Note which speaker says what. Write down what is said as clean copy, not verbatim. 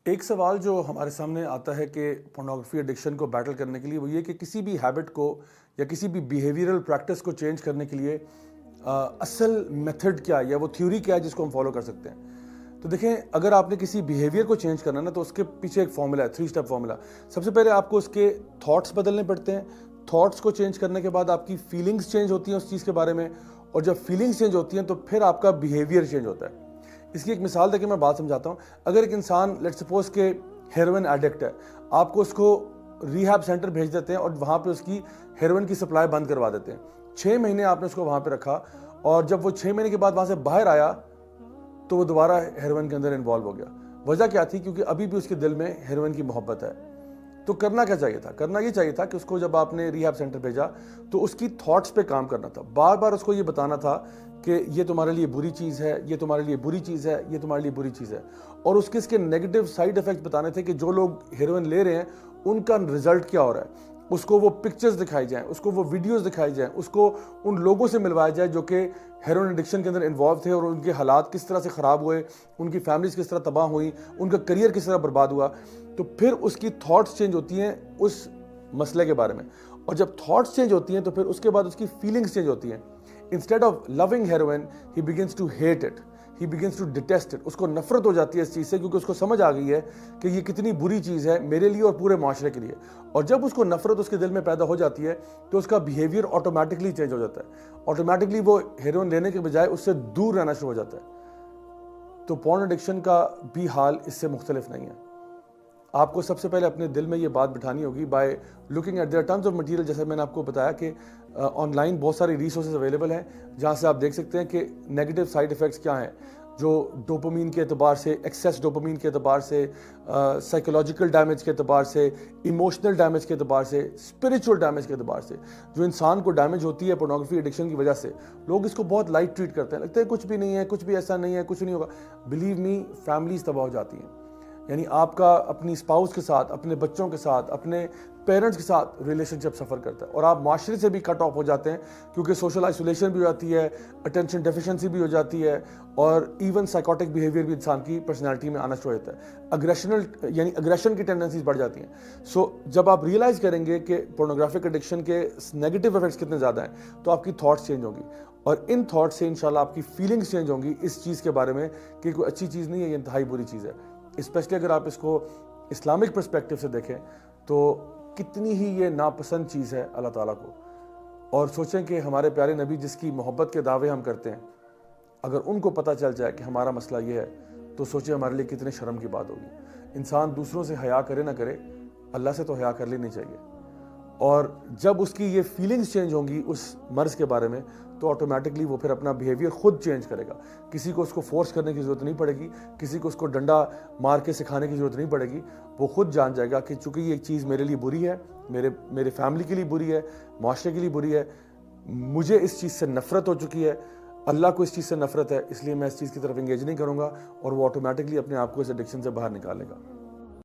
Speaker 1: ایک سوال جو ہمارے سامنے آتا ہے کہ پورنوگرافی ایڈکشن کو بیٹل کرنے کے لیے وہ یہ کہ کسی بھی ہیبٹ کو یا کسی بھی بیہیویئرل پریکٹس کو چینج کرنے کے لیے اصل میتھڈ کیا ہے یا وہ تھیوری کیا ہے جس کو ہم فالو کر سکتے ہیں. تو دیکھیں، اگر آپ نے کسی بیہیویئر کو چینج کرنا نا تو اس کے پیچھے ایک فارمولا ہے، 3 اسٹیپ فارمولا. سب سے پہلے آپ کو اس کے تھاٹس بدلنے پڑتے ہیں. تھاٹس کو چینج کرنے کے بعد آپ کی فیلنگز چینج ہوتی ہیں اس چیز کے بارے میں، اور جب فیلنگز چینج ہوتی ہیں تو پھر آپ کا بیہیویئر چینج ہوتا ہے. اس کی ایک مثال دے کے میں بات سمجھاتا ہوں. اگر ایک انسان لیٹ سپوز کہ ہیروئن ایڈکٹ ہے، آپ کو اس کو ریہیب سینٹر بھیج دیتے ہیں اور وہاں پہ اس کی ہیروئن کی سپلائی بند کروا دیتے ہیں. 6 مہینے آپ نے اس کو وہاں پہ رکھا، اور جب وہ 6 مہینے کے بعد وہاں سے باہر آیا تو وہ دوبارہ ہیروئن کے اندر انوالو ہو گیا. وجہ کیا تھی؟ کیونکہ ابھی بھی اس کے دل میں ہیروئن کی محبت ہے. تو کرنا کیا چاہیے تھا؟ کرنا یہ چاہیے تھا کہ اس کو جب آپ نے ریہیب سینٹر بھیجا تو اس کی تھاٹس پہ کام کرنا تھا. بار بار اس کو یہ بتانا تھا کہ یہ تمہارے لیے بری چیز ہے، یہ تمہارے لیے بری چیز ہے، یہ تمہارے لیے بری چیز ہے. اور اس کے نیگیٹو سائیڈ ایفیکٹس بتانے تھے کہ جو لوگ ہیروئن لے رہے ہیں ان کا رزلٹ کیا ہو رہا ہے. اس کو وہ پکچرز دکھائی جائیں، اس کو وہ ویڈیوز دکھائی جائیں، اس کو ان لوگوں سے ملوایا جائے جو کہ ہیروئن ایڈکشن کے اندر انوالو تھے اور ان کے حالات کس طرح سے خراب ہوئے، ان کی فیملیز کس طرح تباہ ہوئیں، ان کا کریئر کس طرح برباد ہوا. تو پھر اس کی تھاٹس چینج ہوتی ہیں اس مسئلے کے بارے میں، اور جب تھاٹس چینج ہوتی ہیں تو پھر اس کے بعد اس کی فیلنگز چینج ہوتی ہیں. Instead of loving heroine he begins to hate it, he begins to detest it. اس کو نفرت ہو جاتی ہے اس چیز سے، کیونکہ اس کو سمجھ آ گئی ہے کہ یہ کتنی بری چیز ہے میرے لیے اور پورے معاشرے کے لیے. اور جب اس کو نفرت اس کے دل میں پیدا ہو جاتی ہے تو اس کا بیہیویئر آٹومیٹکلی چینج ہو جاتا ہے. آٹومیٹکلی وہ ہیروئن لینے کے بجائے اس سے دور رہنا شروع ہو جاتا ہے. تو پورن ایڈکشن کا بھی حال اس سے مختلف نہیں ہے. آپ کو سب سے پہلے اپنے دل میں یہ بات بٹھانی ہوگی by looking at their terms of material. جیسے میں نے آپ کو بتایا کہ آن لائن بہت ساری ریسورسز اویلیبل ہیں جہاں سے آپ دیکھ سکتے ہیں کہ نیگیٹو سائیڈ ایفیکٹس کیا ہیں، جو ڈوپامین کے اعتبار سے، ایکسیس ڈوپامین کے اعتبار سے، سائیکولوجیکل ڈیمیج کے اعتبار سے، ایموشنل ڈیمیج کے اعتبار سے، اسپریچول ڈیمیج کے اعتبار سے جو انسان کو ڈیمیج ہوتی ہے پورنوگرافی ایڈکشن کی وجہ سے. لوگ اس کو بہت لائٹ ٹریٹ کرتے ہیں، لگتا ہے کچھ بھی نہیں ہے، کچھ بھی ایسا نہیں ہے، کچھ نہیں ہوگا. بلیو می، فیملیز تباہ ہو جاتی ہیں. یعنی آپ کا اپنی اسپاؤس کے ساتھ، اپنے بچوں کے ساتھ، اپنے پیرنٹس کے ساتھ ریلیشن شپ سفر کرتا ہے، اور آپ معاشرے سے بھی کٹ آف ہو جاتے ہیں کیونکہ سوشل آئسولیشن بھی ہو جاتی ہے، اٹینشن ڈیفیشنسی بھی ہو جاتی ہے، اور ایون سائیکوٹک بیہیویئر بھی انسان کی پرسنالٹی میں آنا شروع ہوتا ہے. اگریشن کی ٹینڈنسیز بڑھ جاتی ہیں. سو جب آپ ریئلائز کریں گے کہ پورنوگرافک ایڈکشن کے نیگیٹو ایفیکٹس کتنے زیادہ ہیں تو آپ کی تھاٹس چینج ہوں گی، اور ان تھاٹس سے انشاءاللہ آپ کی فیلنگس چینج ہوں گی اس چیز کے بارے میں کہ کوئی اچھی چیز نہیں ہے، یہ انتہائی بری چیز ہے. اسپیشلی اگر آپ اس کو اسلامک پرسپیکٹو سے دیکھیں تو کتنی ہی یہ ناپسند چیز ہے اللہ تعالیٰ کو. اور سوچیں کہ ہمارے پیارے نبی جس کی محبت کے دعوے ہم کرتے ہیں، اگر ان کو پتہ چل جائے کہ ہمارا مسئلہ یہ ہے تو سوچیں ہمارے لیے کتنے شرم کی بات ہوگی. انسان دوسروں سے حیا کرے نہ کرے، اللہ سے تو حیا کر لینی چاہیے. اور جب اس کی یہ فیلنگز چینج ہوں گی اس مرض کے بارے میں تو آٹومیٹکلی وہ پھر اپنا بیہیویئر خود چینج کرے گا. کسی کو اس کو فورس کرنے کی ضرورت نہیں پڑے گی، کسی کو اس کو ڈنڈا مار کے سکھانے کی ضرورت نہیں پڑے گی. وہ خود جان جائے گا کہ چونکہ یہ ایک چیز میرے لیے بری ہے، میرے فیملی کے لیے بری ہے، معاشرے کے لیے بری ہے، مجھے اس چیز سے نفرت ہو چکی ہے، اللہ کو اس چیز سے نفرت ہے، اس لیے میں اس چیز کی طرف انگیج نہیں کروں گا، اور وہ آٹومیٹکلی اپنے آپ کو اس ایڈکشن سے باہر نکالے گا.